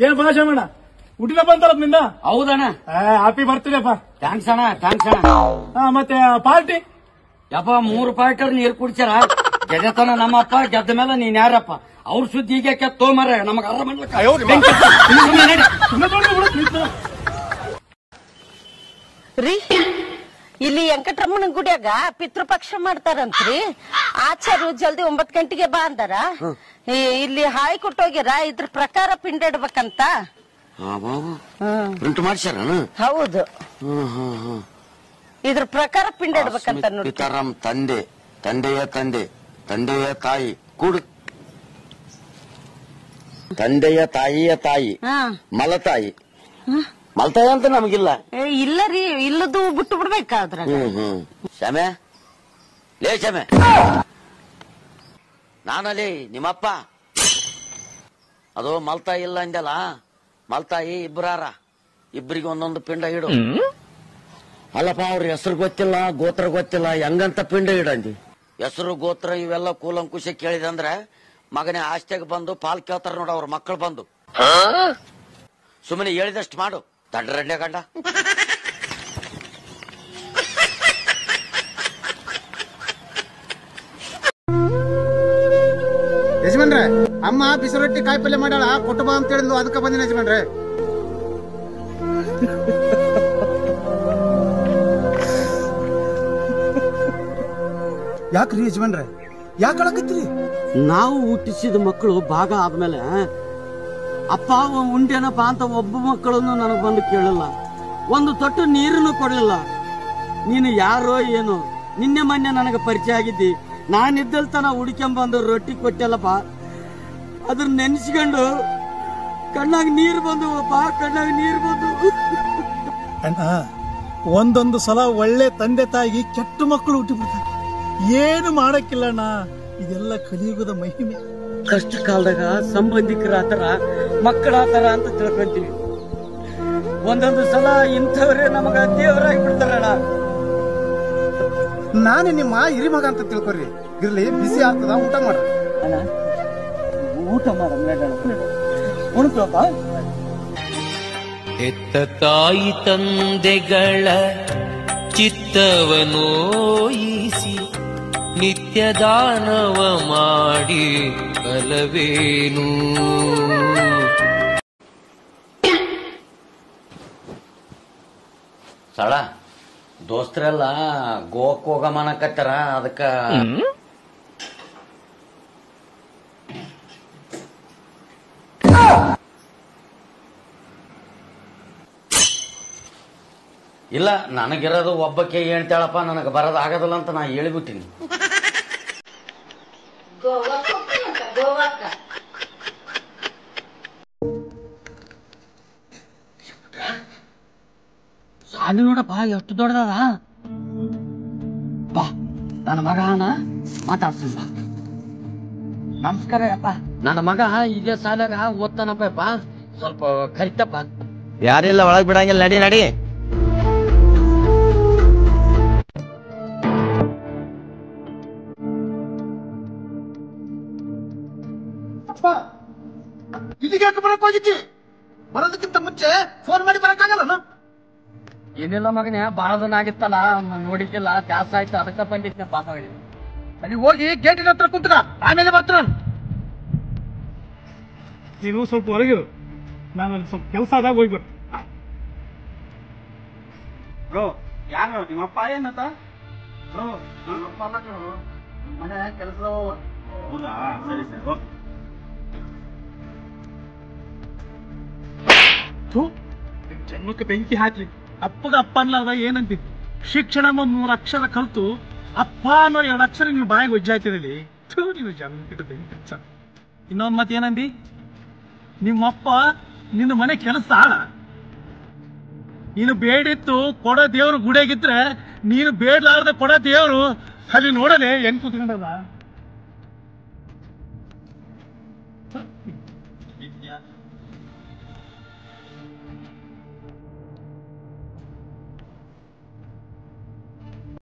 ಏನ್ ಭಾಷೆ ಅಣ್ಣ ಹುಟ್ಟಿದ ಬಂತಾರ ನಿಂದ? ಹೌದಣ್ಣ. ಹ್ಯಾಪಿ ಬರ್ತೀನಪ್ಪ. ಥ್ಯಾಂಕ್ಸ್ ಅಣ್ಣ, ಥ್ಯಾಂಕ್ಸ್ ಅಣ್ಣ. ಮತ್ತೆ ಪಾರ್ಟಿ? ಯಪ್ಪ 3 ಪಾರ್ಟರ್ ನೀರ್ ಕುಡಿಚಾರ. ಗೆದ್ದತನ ನಮ್ಮಪ್ಪ, ಗೆದ್ದ ಮೇಲೆ ನೀನ್ ಯಾರಪ್ಪ? ಅವ್ರ ಸುದ್ದಿ ಈಗ ಕೆತ್ತೋಮರ ನಮಗ ಅರ ಮಾಡ್ಲಕ್ಕ. ರೀ, ಇಲ್ಲಿ ವೆಂಕಟರಮಣ ಗುಡಿಯಾಗ ಪಿತೃಪಕ್ಷ ಮಾಡ್ತಾರಂತ್ರಿ. ಆಚಾರ್ಯ ಜಲ್ದಿ 9 ಗಂಟೆಗೆ ಬಾ ಅಂದಾರ. ಇಲ್ಲಿ ಹಾಯ್ ಕೊಟ್ಟೋಗ್ಯಾರ. ಇದ್ರ ಪ್ರಕಾರ ಪಿಂಡಾಡ್ಬೇಕಂತ ಪ್ರಿಂಟ್ ಮಾಡ್ಸ್ಯಾರ. ಹೌದು, ಇದ್ರ ಪ್ರಕಾರ ಪಿಂಡಾಡ್ಬೇಕಂತ ನೋಡಿ. ಪಿತಾರಾಮ್ ತಂದೆ, ತಂದೆಯ ತಂದೆ, ತಂದೆಯ ತಾಯಿ ಕೂಡು. ತಂದೆಯ ತಾಯಿಯ ತಾಯಿ ಮಲತಾಯಿ. ಮಲ್ತಾಯಿ ಅಂತ ನಮಗಿಲ್ಲ. ಇಲ್ಲ ರೀ, ಇಲ್ಲದು ಬಿಟ್ಟು ಬಿಡ್ಬೇಕಾದ್ರ. ಶಮೆ ಲೇ ಶಮೆ, ನಾನಲ್ಲಿ ನಿಮ್ಮಪ್ಪ. ಅದು ಮಲ್ತಾಯಿ ಇಲ್ಲ ಅಂದಲ್ಲ, ಮಲ್ತಾಯಿ ಇಬ್ಬರಾರ, ಇಬ್ಬರಿಗೆ ಒಂದೊಂದು ಪಿಂಡ ಇಡು. ಅಲ್ಲಪ್ಪ, ಅವ್ರ ಹೆಸರು ಗೊತ್ತಿಲ್ಲ, ಗೋತ್ರ ಗೊತ್ತಿಲ್ಲ, ಹೆಂಗಂತ ಪಿಂಡ ಇಡಂದಿ? ಹೆಸರು ಗೋತ್ರ ಇವೆಲ್ಲ ಕೂಲಂಕುಶ ಕೇಳಿದಂದ್ರೆ ಮಗನೇ ಆಸ್ತಿಯಾಗ ಬಂದು ಪಾಲ್ ಕೇಳ್ತಾರ ನೋಡ ಅವ್ರ ಮಕ್ಕಳು ಬಂದು. ಸುಮ್ಮನೆ ಹೇಳಿದಷ್ಟು ಮಾಡು. ದಂಡ್ರಡ್ಡೆ ಗಂಡ ಯಜಮಾನ್ರೆ, ಅಮ್ಮ ಬಿಸಿ ರೊಟ್ಟಿ ಕಾಯಿ ಪಲ್ಯ ಮಾಡಾಳ, ಕೊಟ್ಟು ಬಾ ಅಂತ ಹೇಳಿದ್ಲು, ಅದಕ್ಕೆ ಬಂದಿನ ಯಜಮಾನ್ರೆ. ಯಾಕ್ರಿ ಯಜಮಾನ್ರೆ, ಯಾಕೆ ಅಳಕತ್ರಿ? ನಾವು ಹುಟ್ಟಿಸಿದ ಮಕ್ಕಳು ಭಾಗ ಆದ್ಮೇಲೆ ಅಪ್ಪ ಉಂಡೇನಪ್ಪ ಅಂತ ಒಬ್ಬ ಮಕ್ಕಳನ್ನು ನನಗೆ ಬಂದು ಕೇಳಿಲ್ಲ, ಒಂದು ತೊಟ್ಟು ನೀರನ್ನು ಕೊಡಲಿಲ್ಲ. ನೀನು ಯಾರೋ ಏನೋ, ನಿನ್ನೆ ಮೊನ್ನೆ ನನಗೆ ಪರಿಚಯ ಆಗಿದ್ದಿ. ನಾನಿದ್ದಲ್ ತನ ಹುಡ್ಕೊಂಬಂದು ರೊಟ್ಟಿ ಕೊಟ್ಟಲ್ಲಪ್ಪ, ಅದ್ರ ನೆನ್ಸ್ಕೊಂಡು ಕಣ್ಣಾಗ ನೀರು ಬಂದುವಪ್ಪ, ಕಣ್ಣಾಗ ನೀರು ಬಂದು. ಅಣ್ಣ, ಒಂದೊಂದು ಸಲ ಒಳ್ಳೆ ತಂದೆ ತಾಯಿಗೆ ಕೆಟ್ಟ ಮಕ್ಕಳು ಹುಟ್ಟಿಬಿಡ್ತಾರೆ. ಏನು ಮಾಡಕ್ಕಿಲ್ಲ ಅಣ್ಣ, ಇದೆಲ್ಲ ಕಲಿಯುಗದ ಮಹಿಮೆ. ಕಷ್ಟ ಕಾಲದಾಗ ಸಂಬಂಧಿಕರ ಆತರ, ಮಕ್ಕಳ ಆತರ ಅಂತ ತಿಳ್ಕೊಂತೀವಿ. ಒಂದೊಂದು ಸಲ ಇಂಥವ್ರೆ ನಮಗ ದೇವರಾಗಿ ಬಿಡ್ತಾರಣ್ಣ. ನಾನೇ ನಿಮ್ಮ ಹಿರಿ ಮಗ ಅಂತ ತಿಳ್ಕೊರಿ. ಇರ್ಲಿ, ಬಿಸಿ ಆಗ್ತದ, ಊಟ ಮಾಡ್ರಿ. ಊಟ ಮಾಡ ಉಣ್ಕಪ್ಪ. ಹೆತ್ತ ತಾಯಿ ತಂದೆಗಳ ಚಿತ್ತವನೋಯಿಸಿ ನಿತ್ಯ ದಾನವ ಮಾಡಿ ಕಲವೇನು. ಸಳ ದೋಸ್ತರೆಲ್ಲ ಗೋವಾಕ್ ಹೋಗಮನಕತ್ತಾರ, ಅದಕ್ಕ ಇಲ್ಲ, ನನಗಿರೋದು ಒಬ್ಬಕ್ಕೆ ಹೇಳ್ತಾಳಪ್ಪ, ನನಗೆ ಬರೋದು ಆಗೋದಿಲ್ಲ ಅಂತ ನಾ ಹೇಳಿಬಿಟ್ಟಿನಿ. ಸಾಲಿ ನೋಡಪ್ಪ ಎಷ್ಟು ದೊಡ್ಡದ. ಬಾ, ನನ್ನ ಮಗ ಮಾತಾಡ್ತೀನಿ. ನಮಸ್ಕಾರ ಅಪ್ಪ. ನನ್ನ ಮಗ ಇದೇ ಸಾಲಾಗ ಓದ್ತಾನಪ್ಪ, ಸ್ವಲ್ಪ ಕರಿತಪ್ಪ. ಯಾರಿಲ್ಲ, ಒಳಗ್ ಬಿಡಂಗಿಲ್ಲ, ನಡಿ ನಡಿ. ಇಲ್ಲಿಗೆ ಯಾಕೆ ಬರಕ್ ಹೋಗಿದ್ದಿ? ಬರೋದಕ್ಕಿಂತ ಮುಂಚೆ ಫೋನ್ ಮಾಡಿ ಬರಕ್ಕಾಗಲ್ಲ? ಏನಿಲ್ಲ ಮಗನೇ, ಬಹಳ ದಿನ ಆಗಿತ್ತಲ್ಲ, ನೋಡಿದ್ದಿಲ್ಲ, ಜಾಸ್ತಿ ಆಯ್ತು, ಅದಕ್ಕೆ ಬಂದಿದ್ನಪ್ಪ. ಅಲ್ಲಿ ಹೋಗಿ ಗೇಟಿನ ಹತ್ರ ಕುಂತ, ಆಮೇಲೆ ಬರ್ತಾನ. ನೀವು ಸ್ವಲ್ಪ ಹೊರಗಿರು, ನಾನು ಅಲ್ಲಿ ಸ್ವಲ್ಪ ಕೆಲಸ ಆದಾಗ ಹೋಗ್ಬೇಕು. ಬ್ರೋ, ಯಾರು ನಿಮ್ಮಪ್ಪ ಏನಂತ? ಬ್ರೋ, ಮನೆ ಕೆಲಸ. ಹೌದಾ? ಸರಿ ಸರಿ. ಜನ್ಮಕ್ಕೆ ಬೆಂಕಿ ಹಾಕ್ಲಿ. ಅಪ್ಪಗ ಅಪ್ಪ ಅನ್ಲಾರ್ದ ಏನಂತಿತ್ತು? ಶಿಕ್ಷಣ 3 ಅಕ್ಷರ ಕಲ್ತು ಅಪ್ಪ ಅನ್ನೋ 2 ಅಕ್ಷರ ನೀವು ಬಾಯಿಗೆ ಒಜ್ಜಾಯ್ತಿರಲಿ. ನೀವು ಜನ್ಮಕ್ಕೆ ಬೆಂಕಿ ಹಚ್ಚ. ಇನ್ನೊಂದ್ ಮತ್ತೆ ಏನಂದಿ? ನಿಮ್ಮಪ್ಪ ನಿನ್ನ ಮನೆ ಕೆಲಸ ಆಳ. ನೀನು ಬೇಡಿತ್ತು ಕೊಡೋ ದೇವ್ರು ಗುಡಿಯಾಗಿದ್ರೆ, ನೀನು ಬೇಡ್ಲಾರ್ದ ಕೊಡೋ ದೇವ್ರು ಅಲ್ಲಿ ನೋಡಲೆ ಹೆಂಗ್ ಕೂತ್ಕೊಂಡದ.